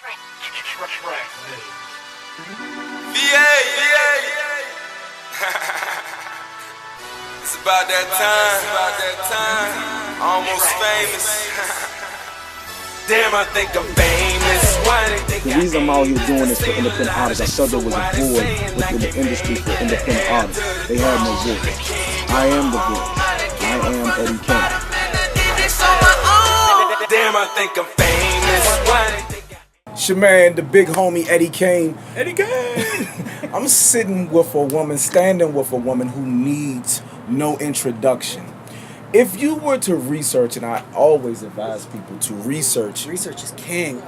It's about that time. Almost famous. Damn, I think I'm famous. The reason I'm out here doing this for independent artists, I saw there was a void within the industry for independent artists. They had no voice. I am the voice. I am Eddie Kayne. Damn, I think I'm famous. It's your man, the big homie Eddie Kayne. Eddie Kayne! I'm sitting with a woman, standing with a woman who needs no introduction. If you were to research, and I always advise people to research. Research is king.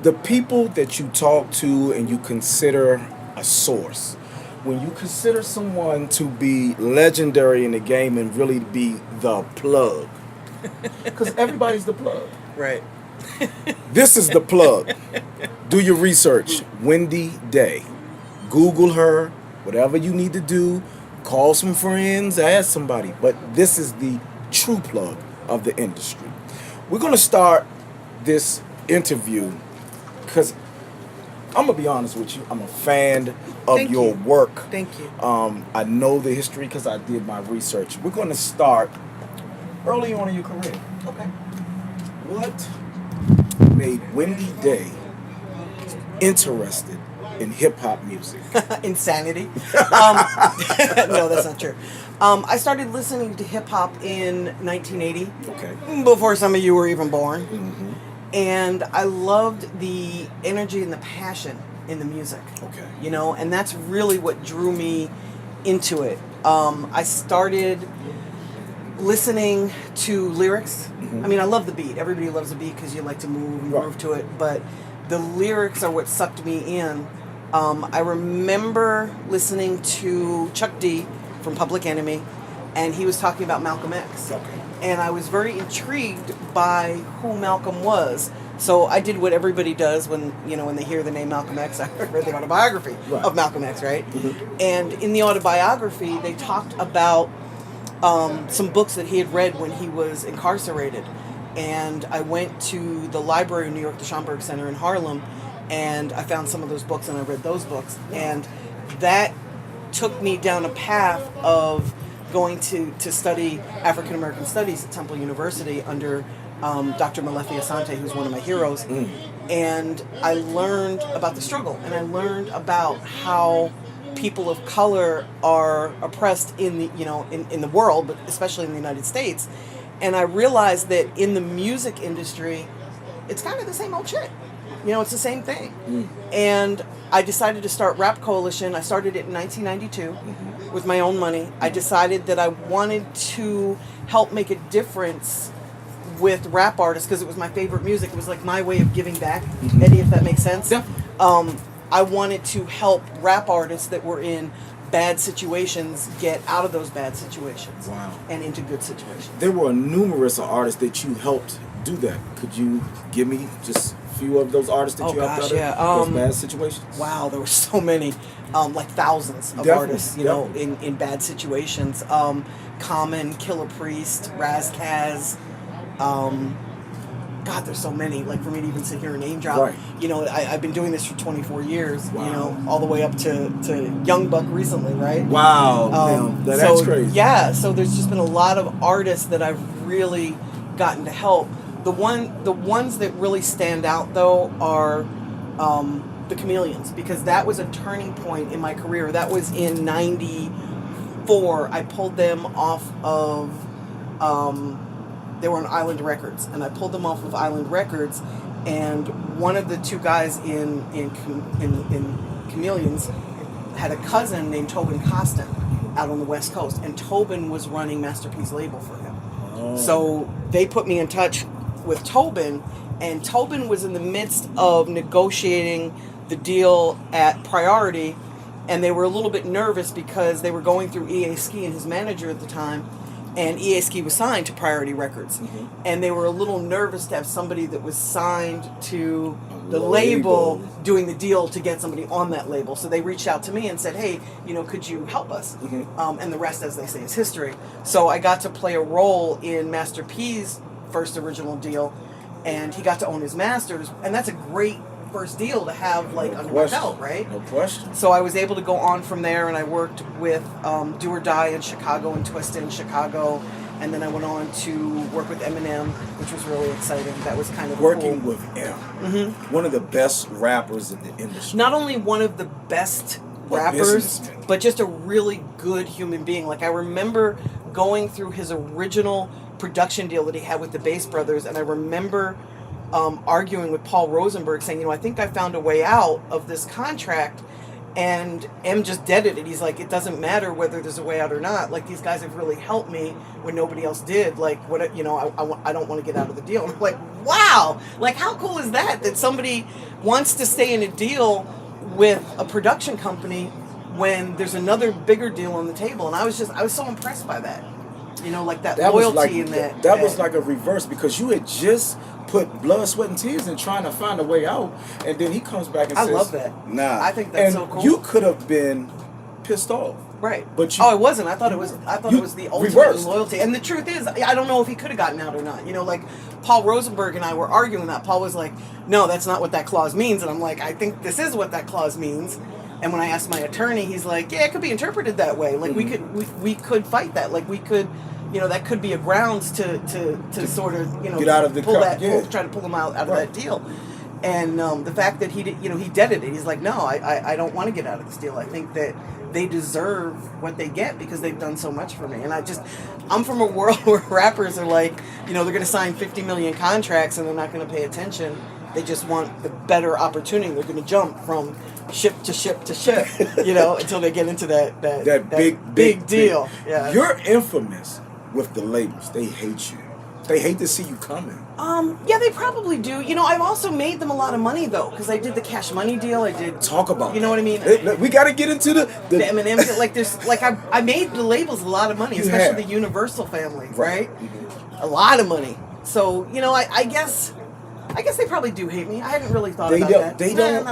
The people that you talk to and you consider a source. When you consider someone to be legendary in the game and really be the plug. Because everybody's the plug. Right. This is the plug. Do your research. Wendy Day. Google her. Whatever you need to do. Call some friends. Ask somebody. But this is the true plug of the industry. We're going to start this interview because I'm going to be honest with you. I'm a fan of your work. Thank you. I know the history because I did my research. We're going to start early on in your career. Okay. What made Wendy Day interested in hip-hop music? Insanity. No, that's not true. I started listening to hip-hop in 1980. Okay. Before some of you were even born. Mm-hmm. And I loved the energy and the passion in the music. Okay. You know, and that's really what drew me into it. I started listening to lyrics. Mm-hmm. I mean, I love the beat. Everybody loves the beat because you like to move and groove to it. But the lyrics are what sucked me in. I remember listening to Chuck D from Public Enemy, and he was talking about Malcolm X. Okay. And I was very intrigued by who Malcolm was. So I did what everybody does when they hear the name Malcolm X. I read the autobiography of Malcolm X, right? Mm-hmm. And in the autobiography, they talked about some books that he had read when he was incarcerated. And I went to the library in New York, the Schomburg Center in Harlem, and I found some of those books and I read those books. And that took me down a path of going to study African American Studies at Temple University under Dr. Malefi Asante, who's one of my heroes. Mm. And I learned about the struggle, and I learned about how people of color are oppressed in the in the world, but especially in the United States. And I realized that in the music industry, it's kind of the same old shit. It's the same thing. Mm. And I decided to start Rap Coalition. I started it in 1992 with my own money. I decided that I wanted to help make a difference with rap artists because it was my favorite music. It was like my way of giving back, Eddie, if that makes sense. Yeah. I wanted to help rap artists that were in bad situations get out of those bad situations. Wow. And into good situations. There were numerous artists that you helped do that. Could you give me just a few of those artists that you helped out of those bad situations? Wow, there were so many, like thousands of artists, in bad situations. Common, Killer Priest, Raz Kaz, God, there's so many, like for me to even sit here and name drop. Right. I've been doing this for 24 years, all the way up to Young Buck recently, right? Wow, that's crazy. Yeah, so there's just been a lot of artists that I've really gotten to help. The ones that really stand out, though, are the Chameleons, because that was a turning point in my career. That was in 94. I pulled them off of... they were on Island Records, and I pulled them off of Island Records, and one of the two guys in Chameleons had a cousin named Tobin Costin out on the West Coast, and Tobin was running Masterpiece label for him. Oh. So they put me in touch with Tobin, and Tobin was in the midst of negotiating the deal at Priority, and they were a little bit nervous because they were going through E.A. Ski and his manager at the time, and E.A. Ski was signed to Priority Records. Mm-hmm. And they were a little nervous to have somebody that was signed to the label doing the deal to get somebody on that label. So they reached out to me and said, hey, could you help us? Mm-hmm. And the rest, as they say, is history. So I got to play a role in Master P's first original deal, and he got to own his masters. And that's a great first deal to have like No under my question. belt, right? No question. So I was able to go on from there, and I worked with Do or Die in Chicago and Twista in Chicago, and then I went on to work with Eminem, which was really exciting. That was kind of Working cool. with M, one of the best rappers in the industry. Not only one of the best But rappers, businessman. but just a really good human being. Like I remember going through his original production deal that he had with the Bass Brothers, and I remember arguing with Paul Rosenberg saying, you know, I think I found a way out of this contract, and M just deaded it. He's like, it doesn't matter whether there's a way out or not. Like, these guys have really helped me when nobody else did. Like, what, you know, I don't want to get out of the deal. And I'm like, wow, like how cool is that somebody wants to stay in a deal with a production company when there's another bigger deal on the table. And I was so impressed by that. You know, like that loyalty and that. That was like a reverse, because you had just put blood, sweat, and tears in trying to find a way out, and then he comes back and says, I love that. Nah. I think that's and so cool. You could have been pissed off. Right. But you, it wasn't. I thought it was the ultimate reversed. loyalty. And the truth is, I don't know if he could have gotten out or not. You know, like Paul Rosenberg and I were arguing that. Paul was like, no, that's not what that clause means. And I'm like, I think this is what that clause means. And when I asked my attorney, he's like, yeah, it could be interpreted that way. Like we could fight that. Like we could, you know, that could be a grounds to sort of, you know, get out of the try to pull him out of that deal. And the fact that he did, you know, he deaded it. He's like, no, I don't want to get out of this deal. I think that they deserve what they get because they've done so much for me. And I'm from a world where rappers are like, you know, they're going to sign 50 million contracts and they're not going to pay attention. They just want the better opportunity. They're going to jump from ship to ship to ship, you know, until they get into that big deal. Yeah. You're infamous with the labels. They hate you. They hate to see you coming. Yeah, they probably do. You know, I've also made them a lot of money though, because I did the Cash Money deal. I did talk about. You know what I mean? We got to get into the M&M deal. Like there's like I made the labels a lot of money, especially the Universal family, right? Mm-hmm. A lot of money. So you know, I guess they probably do hate me. I hadn't really thought about that.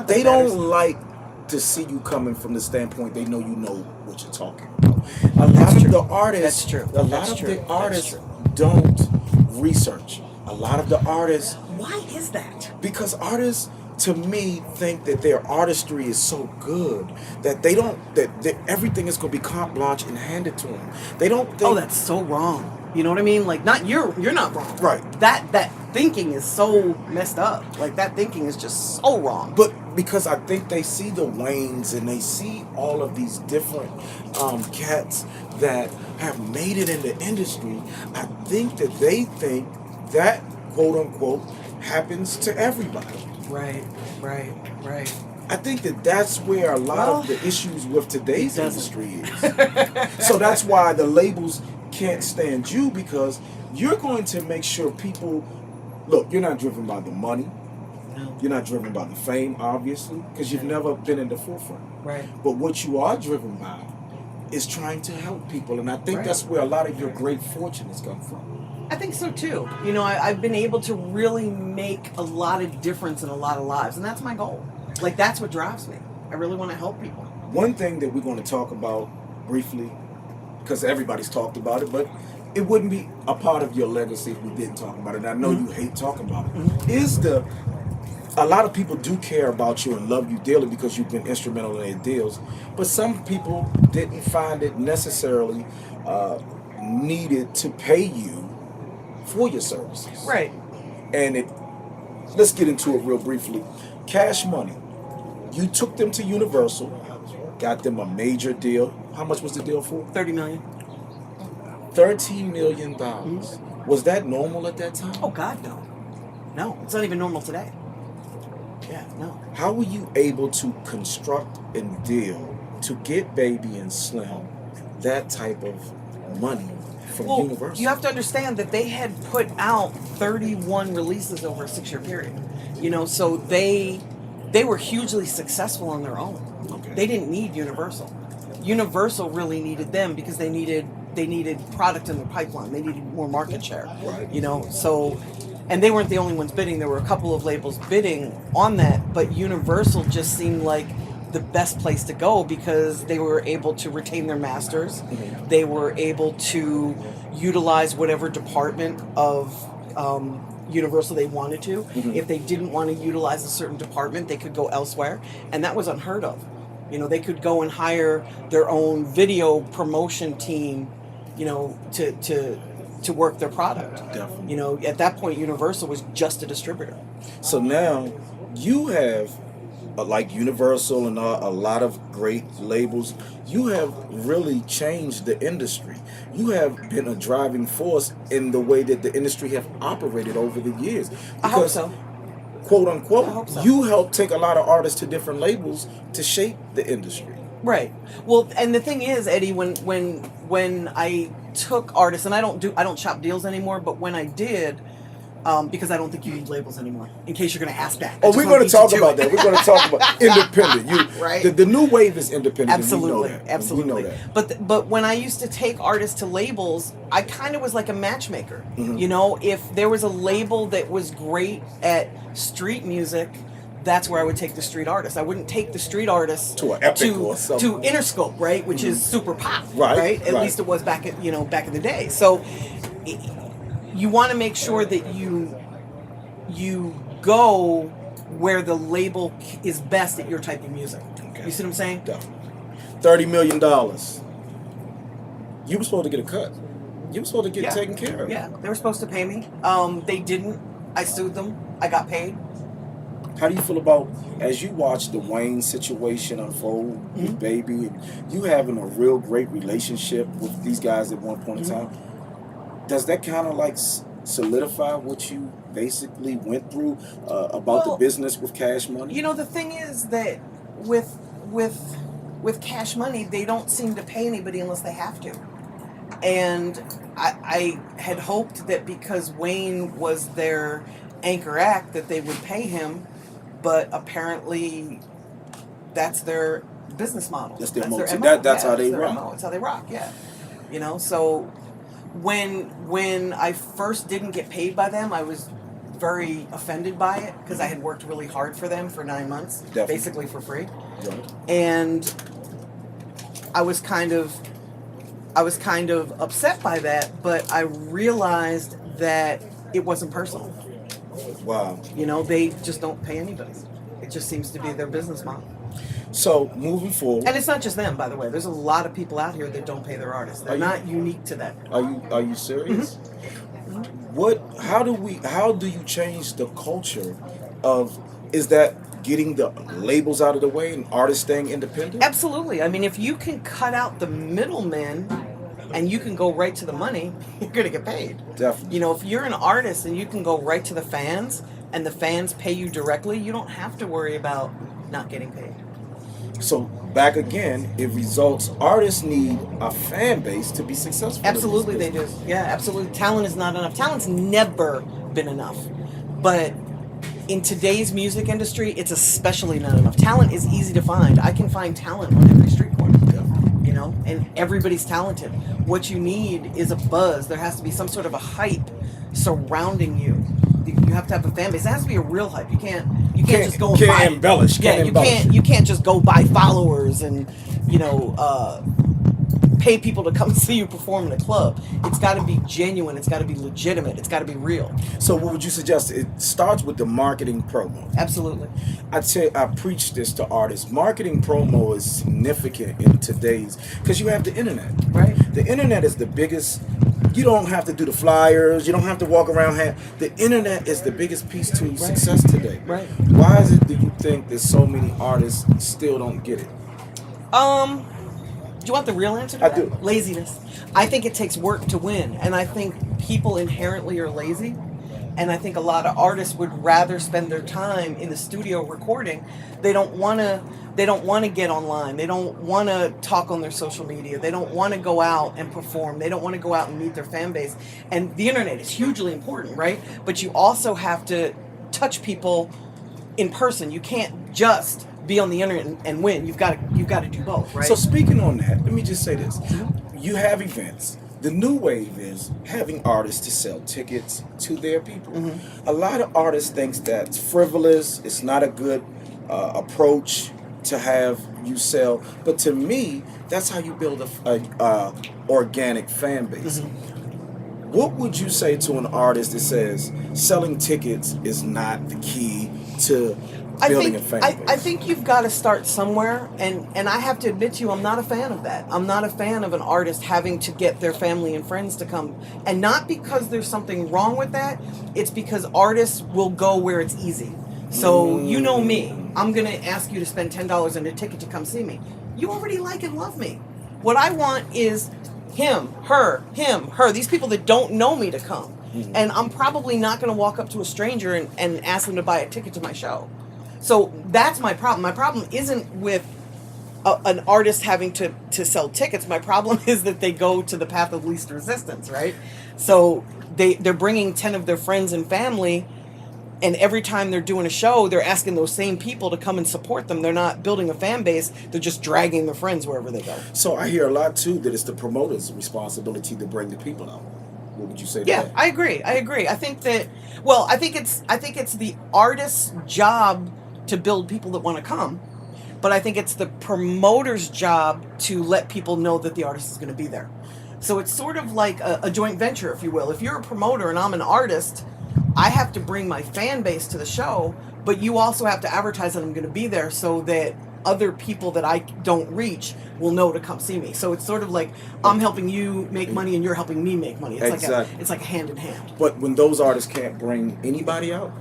They don't like to see you coming from the standpoint they know you know what you're talking about. A lot of the artists, the artists don't research. A lot of the artists. Why is that? Because artists, to me, think that their artistry is so good that they don't that everything is going to be carte blanche and handed to them. They don't think. Oh, that's so wrong. You know what I mean? Like, you're not wrong. Right. That thinking is so messed up. Like, that thinking is just so wrong. But because I think they see the Waynes and they see all of these different cats that have made it in the industry, I think that they think that, quote unquote, happens to everybody. Right. I think that's where a lot of the issues with today's industry is. So that's why the labels can't stand you, because you're going to make sure people look. You're not driven by the money. No. You're not driven by the fame, obviously, because you've never been in the forefront. Right. But what you are driven by is trying to help people, and I think that's where a lot of your great fortune has come from. I think so too. You know, I've been able to really make a lot of difference in a lot of lives, and that's my goal. Like, that's what drives me. I really want to help people. One thing that we're going to talk about briefly, because everybody's talked about it, but it wouldn't be a part of your legacy if we didn't talk about it. And I know you hate talking about it. Is a lot of people do care about you and love you dearly because you've been instrumental in their deals, but some people didn't find it necessarily needed to pay you for your services. Right. And let's get into it real briefly. Cash Money. You took them to Universal, got them a major deal. How much was the deal for? $30 million. $13 million. Was that normal at that time? Oh God, no. No, it's not even normal today. Yeah, no. How were you able to construct and deal to get Baby and Slim that type of money from Universal? You have to understand that they had put out 31 releases over a 6-year period. You know, so they were hugely successful on their own. Okay. They didn't need Universal. Universal really needed them because they needed product in their pipeline. They needed more market share. Right. You know, so, and they weren't the only ones bidding. There were a couple of labels bidding on that, but Universal just seemed like the best place to go because they were able to retain their masters. They were able to utilize whatever department of Universal they wanted to. If they didn't want to utilize a certain department, they could go elsewhere, and that was unheard of. You know, they could go and hire their own video promotion team, you know, to work their product. Definitely. You know, at that point, Universal was just a distributor. So now you have, like Universal and a lot of great labels, you have really changed the industry. You have been a driving force in the way that the industry have operated over the years. I hope so. Quote unquote, I hope so. you helped take a lot of artists to different labels to shape the industry. Right. Well, and the thing is, Eddie, when I took artists, and I don't shop deals anymore, but when I did, because I don't think you need labels anymore. In case you're going to ask that. Oh, we're going to talk about that. We're going to talk about independent. Right. The new wave is independent. Absolutely, And we know that. absolutely. We know that. But when I used to take artists to labels, I kind of was like a matchmaker. You know, if there was a label that was great at street music, that's where I would take the street artist. I wouldn't take the street artist to an Epic or something. to Interscope, right, which is super pop, Right. At least it was back in the day. So you want to make sure that you go where the label is best at your type of music. Okay. You see what I'm saying? Definitely. $30 million. You were supposed to get a cut. You were supposed to get taken care of. Yeah, they were supposed to pay me. They didn't. I sued them. I got paid. How do you feel about, as you watch the Wayne situation unfold with Baby, and you having a real great relationship with these guys at one point in time, does that kind of like solidify what you basically went through about the business with Cash Money? You know, the thing is that with Cash Money, they don't seem to pay anybody unless they have to. And I had hoped that because Wayne was their anchor act that they would pay him, but apparently that's their business model. That's their MO. That's how they rock. MO. That's how they rock, yeah. You know, so when I first didn't get paid by them, I was very offended by it because I had worked really hard for them for 9 months, basically for free. Right. And I was kind of upset by that, but I realized that it wasn't personal. Wow. You know, they just don't pay anybody. It just seems to be their business model. So moving forward, And it's not just them, by the way. There's a lot of people out here that don't pay their artists. They're not unique to that. are you serious? How do you change the culture of, is that getting the labels out of the way and artists staying independent? Absolutely. I mean, if you can cut out the middlemen and you can go right to the money, you're going to get paid. Definitely. You know, if you're an artist and you can go right to the fans and the fans pay you directly, you don't have to worry about not getting paid. So back again, it results, artists need a fan base to be successful. Absolutely they do. Yeah, absolutely. Talent is not enough. Talent's never been enough. But in today's music industry, it's especially not enough. Talent is easy to find. I can find talent on every street corner. You know, and everybody's talented. What you need is a buzz. There has to be some sort of a hype surrounding you. You have to have a fan base. It has to be a real hype. You can't just go and buy. Embellish. You can't just go buy followers and pay people to come see you perform in a club. It's got to be genuine. It's got to be legitimate. It's got to be real. So what would you suggest? It starts with the marketing promo. Absolutely. I preach this to artists. Marketing promo is significant in today's, because you have the internet. Right. The internet is the biggest. You don't have to do the flyers. You don't have to walk around. The internet is the biggest piece to success today. Right. Why is it, do you think, that so many artists still don't get it? Do you want the real answer to that? I do. Laziness. I think it takes work to win, and I think people inherently are lazy, and I think a lot of artists would rather spend their time in the studio recording. They don't want to get online. They don't want to talk on their social media. They don't want to go out and perform. They don't want to go out and meet their fan base. And the internet is hugely important, right? But you also have to touch people in person. You can't just be on the internet and win. You've got to do both, right? So speaking on that, let me just say this. You have events. The new wave is having artists to sell tickets to their people. A lot of artists thinks that's frivolous. It's not a good approach to have you sell. But to me, that's how you build a organic fan base. What would you say to an artist that says selling tickets is not the key to building a fan base? I think you've got to start somewhere, and I have to admit to you, I'm not a fan of that. I'm not a fan of an artist having to get their family and friends to come, and not because there's something wrong with that. It's because artists will go where it's easy. So you know me, I'm gonna ask you to spend $10 on a ticket to come see me. You already like and love me. What I want is him, her, these people that don't know me to come. And I'm probably not going to walk up to a stranger and ask them to buy a ticket to my show. So that's my problem. My problem isn't with an artist having to sell tickets. My problem is that they go to the path of least resistance, right? So they're bringing 10 of their friends and family, and every time they're doing a show, they're asking those same people to come and support them. They're not building a fan base. They're just dragging their friends wherever they go. So I hear a lot, too, that it's the promoter's responsibility to bring the people out. What would you say to that? Yeah, I agree. I think that, well, I think it's the artist's job to build people that want to come, but I think it's the promoter's job to let people know that the artist is going to be there. So it's sort of like a joint venture, if you will. If you're a promoter and I'm an artist, I have to bring my fan base to the show, but you also have to advertise that I'm going to be there so that other people that I don't reach will know to come see me. So it's sort of like I'm helping you make money and you're helping me make money. It's exactly. It's like a hand in hand. But when those artists can't bring anybody out?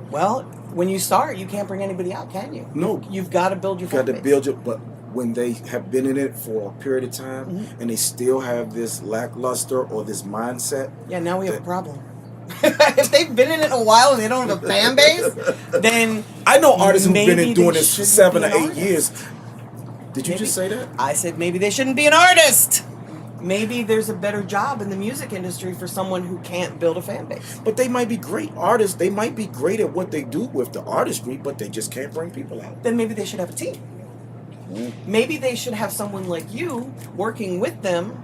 Well, when you start, you can't bring anybody out, can you? No. You've got to build your fan base. But when they have been in it for a period of time and they still have this lackluster or this mindset. Yeah, now we have a problem. If they've been in it a while and they don't have a fan base, then I know artists who've been in doing this for 7 or 8 artist. years. Did you just say that? I said maybe they shouldn't be an artist. Maybe there's a better job in the music industry for someone who can't build a fan base. But they might be great artists. They might be great at what they do with the artistry, but they just can't bring people out. Then maybe they should have a team. Maybe they should have someone like you working with them,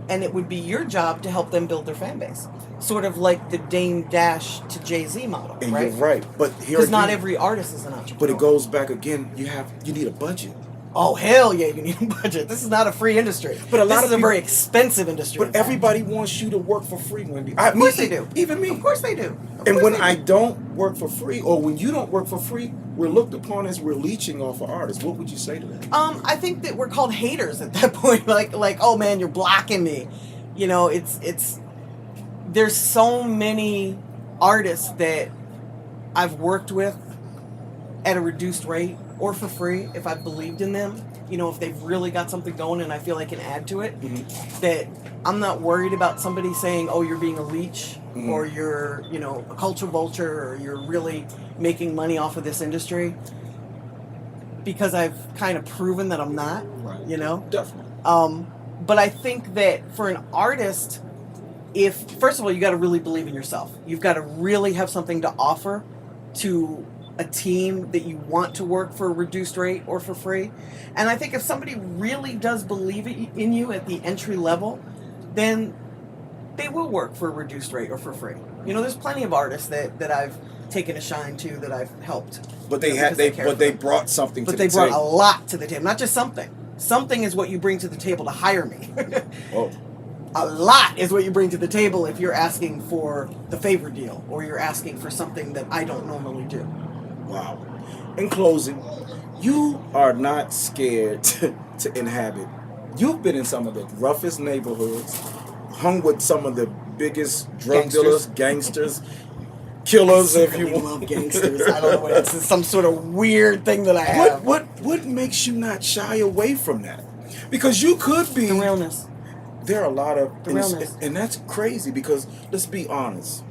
and it would be your job to help them build their fan base. Sort of like the Dame Dash to Jay-Z model, And right? you're right. But here Because not again- every artist is an entrepreneur. But it goes back again. You need a budget. Oh, hell yeah, you need a budget. This is not a free industry. But a lot this of is a people- very expensive industry. But everybody wants you to work for free, Wendy. Of course they do. Even me. Of course they do. And when I don't work for free, or when you don't work for free, we're looked upon as we're leeching off of artists. What would you say to that? I think that we're called haters at that point. Like, oh man, you're blocking me. You know, it's there's so many artists that I've worked with at a reduced rate or for free if I've believed in them. You know, if they've really got something going and I feel I can add to it, that I'm not worried about somebody saying, oh, you're being a leech or you're, you know, a culture vulture or you're really making money off of this industry, because I've kind of proven that I'm not, you know? Definitely. But I think that for an artist, first of all, you got to really believe in yourself. You've got to really have something to offer to a team that you want to work for a reduced rate or for free. And I think if somebody really does believe in you at the entry level, then they will work for a reduced rate or for free. You know, there's plenty of artists that I've taken a shine to, that I've helped. But they brought something to the table. But they brought a lot to the table, not just something. Something is what you bring to the table to hire me. Oh. A lot is what you bring to the table if you're asking for the favor deal or you're asking for something that I don't normally do. Wow. In closing, you are not scared to inhabit. You've been in some of the roughest neighborhoods, hung with some of the biggest drug dealers, gangsters, killers, if you want. love gangsters. I don't know what it's some sort of weird thing that I have. What makes you not shy away from that? Because you could be The realness. There are a lot of The realness. and that's crazy because let's be honest.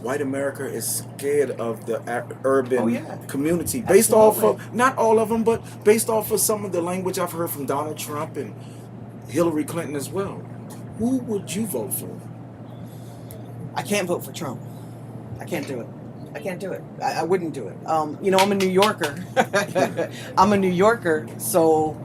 White America is scared of the urban community based off of, not all of them, but based off of some of the language I've heard from Donald Trump and Hillary Clinton as well. Who would you vote for? I can't vote for Trump. I can't do it. I can't do it. I wouldn't do it. You know, I'm a New Yorker. I'm a New Yorker, so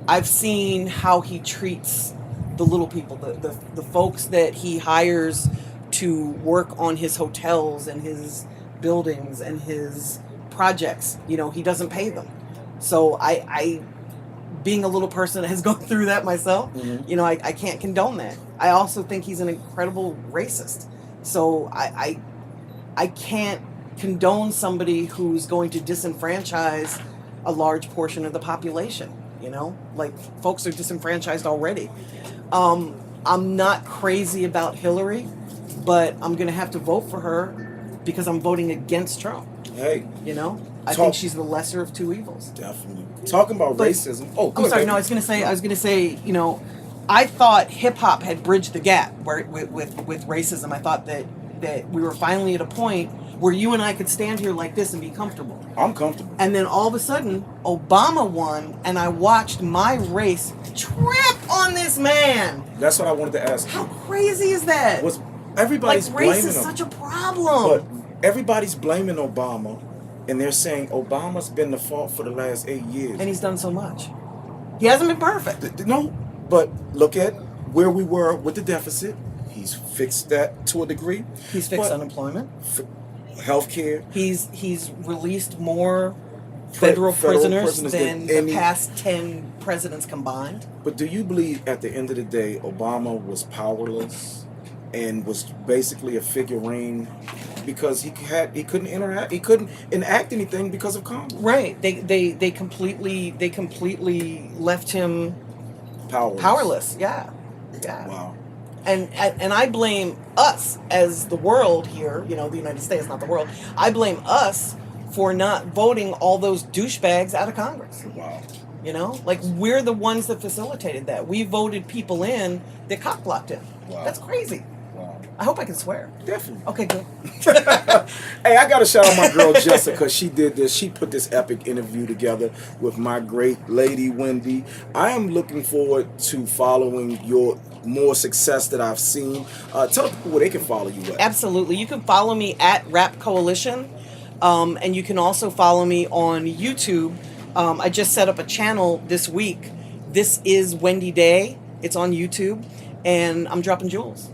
I've seen how he treats the little people, the folks that he hires to work on his hotels and his buildings and his projects. You know, he doesn't pay them. So I being a little person that has gone through that myself, you know, I can't condone that. I also think he's an incredible racist. So I can't condone somebody who's going to disenfranchise a large portion of the population. You know, like folks are disenfranchised already. I'm not crazy about Hillary, but I'm going to have to vote for her because I'm voting against Trump. Hey, You know, I think she's the lesser of two evils. definitely talking about racism. Oh, I'm sorry. ahead. No, I was going to say, you know, I thought hip hop had bridged the gap with racism. I thought that we were finally at a point where you and I could stand here like this and be comfortable. I'm comfortable. And then all of a sudden, Obama won, and I watched my race trip on this man. That's what I wanted to ask. How crazy is that? Was everybody's like, race blaming is him? such a problem. But everybody's blaming Obama, and they're saying Obama's been the fault for the last 8 years. And he's done so much. He hasn't been perfect. No, but look at where we were with the deficit. He's fixed that to a degree. He's fixed unemployment. Healthcare. He's released more federal prisoners than the past 10 presidents combined. But do you believe at the end of the day Obama was powerless and was basically a figurine because he couldn't interact, he couldn't enact anything because of Congress? Right. They completely left him powerless. Yeah. Wow. And I blame us as the world here, you know, the United States, not the world. I blame us for not voting all those douchebags out of Congress. Wow. You know, like we're the ones that facilitated that. We voted people in that cock-blocked him. Wow. That's crazy. Wow. I hope I can swear. Definitely. Okay, good. Hey, I gotta shout out my girl Jessica. She did this. She put this epic interview together with my great lady Wendy. I am looking forward to following your more success that I've seen. Tell people where they can follow you at. Absolutely. You can follow me at Rap Coalition, and you can also follow me on YouTube. I just set up a channel this week. This is Wendy Day. It's on YouTube, and I'm dropping jewels.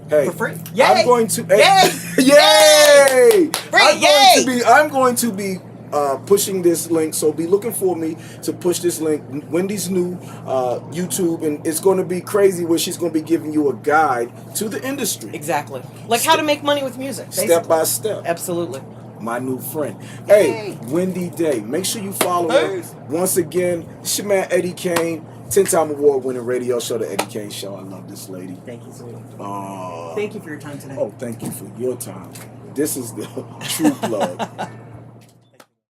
Hey, for free. Yay! I'm going to Yay! yay! Free! I'm going to be pushing this link, so be looking for me to push this link. Wendy's new YouTube, and it's going to be crazy where she's going to be giving you a guide to the industry. Exactly. Like how to make money with music. Basically. Step by step. Absolutely. My new friend. Hey, Wendy Day. Make sure you follow her. Once again, it's your man Eddie Kayne. 10-time award-winning radio show, The Eddie Kayne Show. I love this lady. Thank you, sweetie. Thank you for your time today. Oh, thank you for your time. This is the true plug.